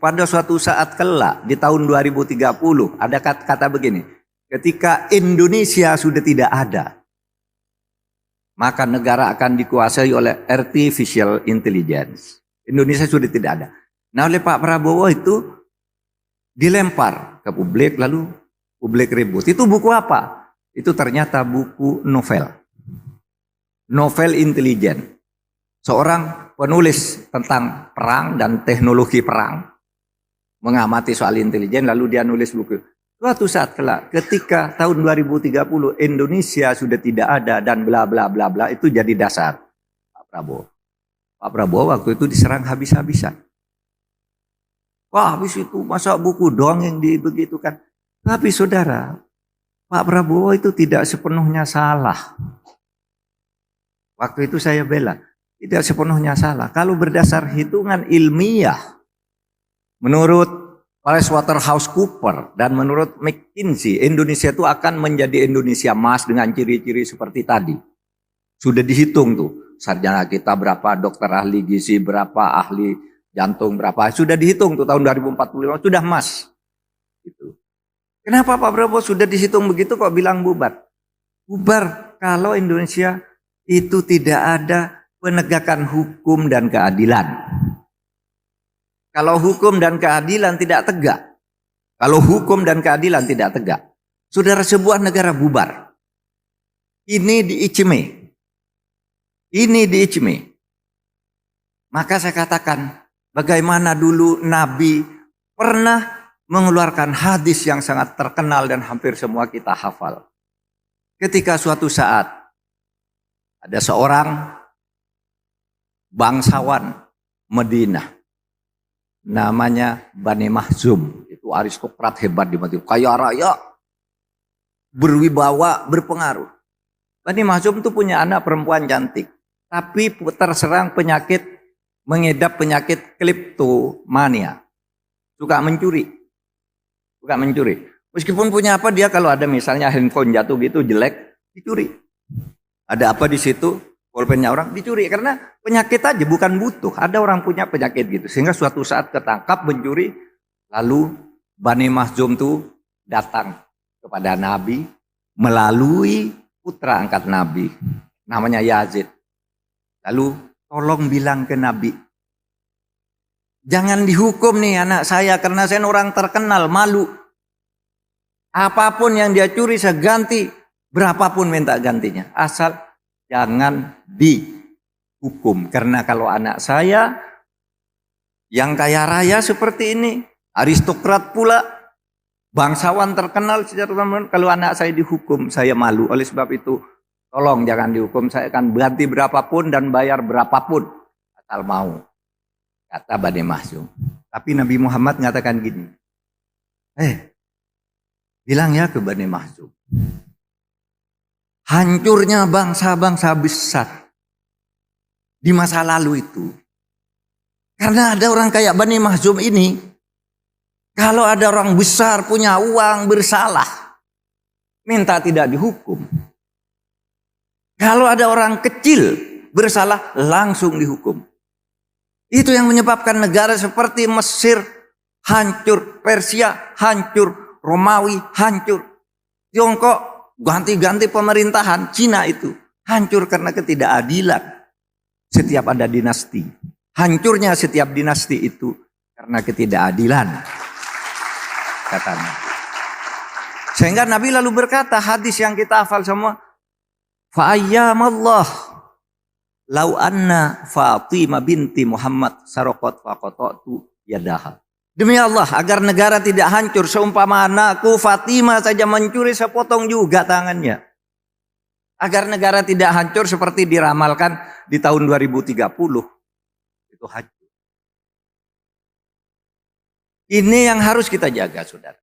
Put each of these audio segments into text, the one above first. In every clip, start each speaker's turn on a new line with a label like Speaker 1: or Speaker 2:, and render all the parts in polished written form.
Speaker 1: pada suatu saat kelak di tahun 2030 ada kata begini, ketika Indonesia sudah tidak ada, maka negara akan dikuasai oleh artificial intelligence. Indonesia sudah tidak ada. Nah, oleh Pak Prabowo itu dilempar ke publik, lalu publik ribut. Itu buku apa? Itu ternyata buku novel. Novel intelijen. Seorang penulis tentang perang dan teknologi perang mengamati soal intelijen, lalu dia nulis buku. Suatu saat kelak ketika tahun 2030 Indonesia sudah tidak ada dan bla bla bla bla, itu jadi dasar Pak Prabowo. Pak Prabowo waktu itu diserang habis-habisan. Wah, habis itu masa buku doang yang dibegitukan. Tapi saudara, Pak Prabowo itu tidak sepenuhnya salah. Waktu itu saya bela, tidak sepenuhnya salah. Kalau berdasar hitungan ilmiah, menurut PricewaterhouseCoopers dan menurut McKinsey, Indonesia itu akan menjadi Indonesia emas dengan ciri-ciri seperti tadi. Sudah dihitung tuh, sarjana kita berapa, dokter ahli gizi berapa, ahli jantung berapa, sudah dihitung tuh tahun 2045 sudah emas. Gitu. Kenapa Pak Prabowo sudah dihitung begitu kok bilang bubar? Bubar kalau Indonesia itu tidak ada penegakan hukum dan keadilan. Kalau hukum dan keadilan tidak tegak, kalau hukum dan keadilan tidak tegak, saudara, sebuah negara bubar. Ini diicme. Ini diicme. Maka saya katakan, bagaimana dulu Nabi pernah mengeluarkan hadis yang sangat terkenal dan hampir semua kita hafal. Ketika suatu saat ada seorang bangsawan Madinah, namanya Bani Mahzum, itu aristokrat hebat di Madinah, kaya raya, berwibawa, berpengaruh. Bani Mahzum itu punya anak perempuan cantik, tapi terserang penyakit, mengidap penyakit kleptomania, suka mencuri. Meskipun punya apa, dia kalau ada misalnya handphone jatuh gitu jelek, dicuri. Ada apa di situ? Pulpennya orang dicuri karena penyakit aja, bukan butuh. Ada orang punya penyakit gitu sehingga suatu saat ketangkap mencuri, lalu Bani Mahzum tuh datang kepada Nabi melalui putra angkat Nabi namanya Yazid. Lalu tolong bilang ke Nabi, jangan dihukum nih anak saya karena saya orang terkenal, malu. Apapun yang dia curi saya ganti, berapapun minta gantinya, asal jangan dihukum. Karena kalau anak saya yang kaya raya seperti ini, aristokrat pula, bangsawan terkenal secara umum, kalau anak saya dihukum, saya malu. Oleh sebab itu, tolong jangan dihukum, saya akan ganti berapapun dan bayar berapapun, asal mau. Kata Bani Mahzum. Tapi Nabi Muhammad mengatakan gini, bilang ya ke Bani Mahzum, hancurnya bangsa-bangsa besar di masa lalu itu karena ada orang kayak Bani Mahzum ini. Kalau ada orang besar punya uang bersalah, minta tidak dihukum. Kalau ada orang kecil bersalah, langsung dihukum. Itu yang menyebabkan negara seperti Mesir hancur, Persia hancur, Romawi hancur, Tiongkok ganti-ganti pemerintahan, Cina itu hancur karena ketidakadilan. Setiap ada dinasti, hancurnya setiap dinasti itu karena ketidakadilan, katanya. Sehingga Nabi lalu berkata, hadis yang kita hafal semua, fa ayyamallah lau anna Fatimah binti Muhammad saraqat faqatatu yadaha. Demi Allah, agar negara tidak hancur, seumpama anakku Fatimah saja mencuri, saya potong juga tangannya. Agar negara tidak hancur seperti diramalkan di tahun 2030. Itu hancur. Ini yang harus kita jaga, saudara.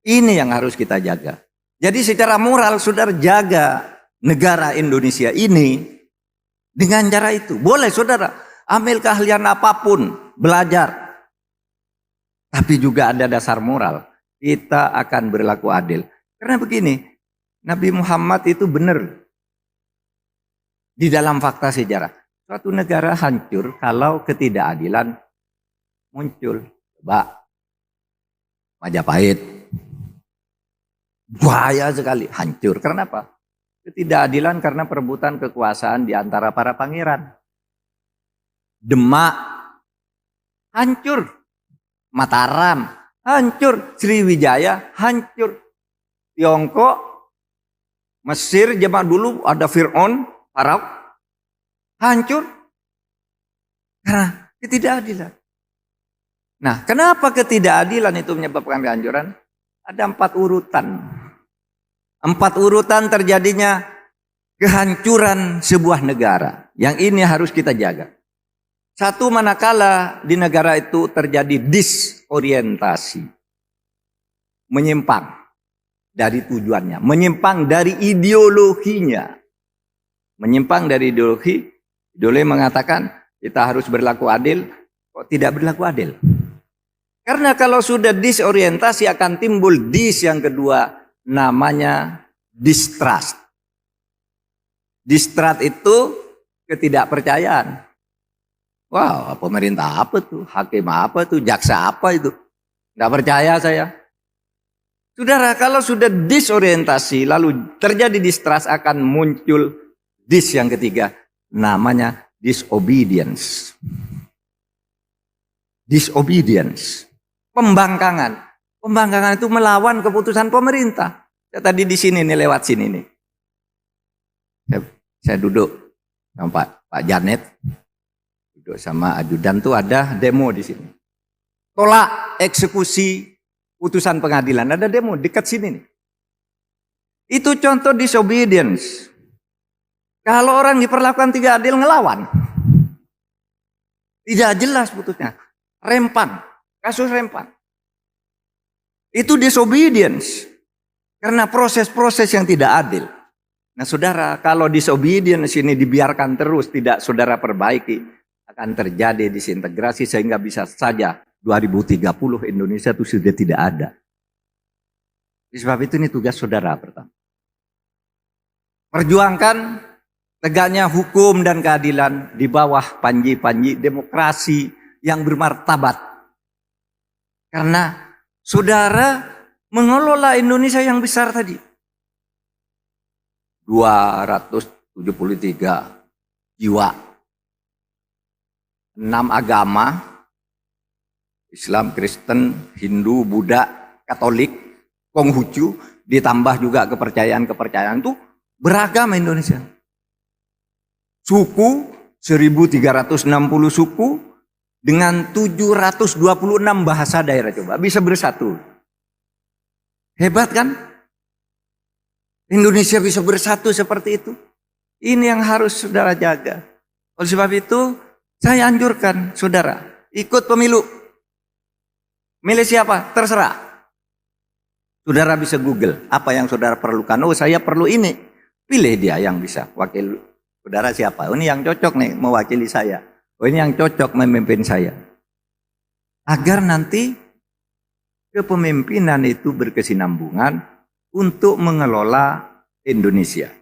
Speaker 1: Ini yang harus kita jaga. Jadi secara moral, saudara, jaga negara Indonesia ini dengan cara itu. Boleh, saudara, ambil keahlian apapun, belajar. Tapi juga ada dasar moral. Kita akan berlaku adil. Karena begini, Nabi Muhammad itu benar. Di dalam fakta sejarah. Suatu negara hancur kalau ketidakadilan muncul. Coba Majapahit, bahaya sekali, hancur. Karena apa? Ketidakadilan karena perebutan kekuasaan di antara para pangeran. Demak, hancur. Mataram, hancur. Sriwijaya, hancur. Tiongkok, Mesir, zaman dulu ada Fir'aun, Firaun, hancur. Karena ketidakadilan. Nah, kenapa ketidakadilan itu menyebabkan kehancuran? Ada 4 urutan. 4 urutan terjadinya kehancuran sebuah negara. Yang ini harus kita jaga. 1, manakala di negara itu terjadi disorientasi. Menyimpang dari tujuannya. Menyimpang dari ideologinya. Menyimpang dari ideologi. Ideologi mengatakan kita harus berlaku adil. Kok tidak berlaku adil? Karena kalau sudah disorientasi akan timbul yang kedua, namanya distrust. Distrust itu ketidakpercayaan. Wah, pemerintah apa tuh? Hakim apa tuh? Jaksa apa itu? Nggak percaya saya. Saudara, kalau sudah disorientasi lalu terjadi distrust akan muncul yang ketiga, namanya disobedience. Disobedience. Pembangkangan. Pembangkangan itu melawan keputusan pemerintah. Saya tadi di sini nih, lewat sini nih. Saya duduk sama Pak Janet. Duduk sama ajudan tuh ada demo di sini. Tolak eksekusi putusan pengadilan. Ada demo dekat sini nih. Itu contoh disobedience. Kalau orang diperlakukan tidak adil, ngelawan. Tidak jelas putusnya. Rempang. Kasus rempang. Itu disobedience. Karena proses-proses yang tidak adil. Nah saudara, kalau disobedience ini dibiarkan terus, tidak saudara perbaiki, akan terjadi disintegrasi sehingga bisa saja 2030 Indonesia itu sudah tidak ada. Sebab itu ini tugas saudara pertama. Perjuangkan tegaknya hukum dan keadilan di bawah panji-panji demokrasi yang bermartabat. Karena saudara mengelola Indonesia yang besar tadi. 273 jiwa. 6 agama. Islam, Kristen, Hindu, Buddha, Katolik, Konghucu. Ditambah juga kepercayaan-kepercayaan itu beragam Indonesia. Suku, 1360 suku. Dengan 726 bahasa daerah, coba bisa bersatu. Hebat kan? Indonesia bisa bersatu seperti itu. Ini yang harus saudara jaga. Oleh sebab itu, saya anjurkan saudara, ikut pemilu. Milih siapa? Terserah. Saudara bisa Google, apa yang saudara perlukan. Oh, saya perlu ini. Pilih dia yang bisa. Wakil saudara siapa? Oh, ini yang cocok nih mewakili saya. Oh, ini yang cocok memimpin saya. Agar nanti kepemimpinan itu berkesinambungan untuk mengelola Indonesia.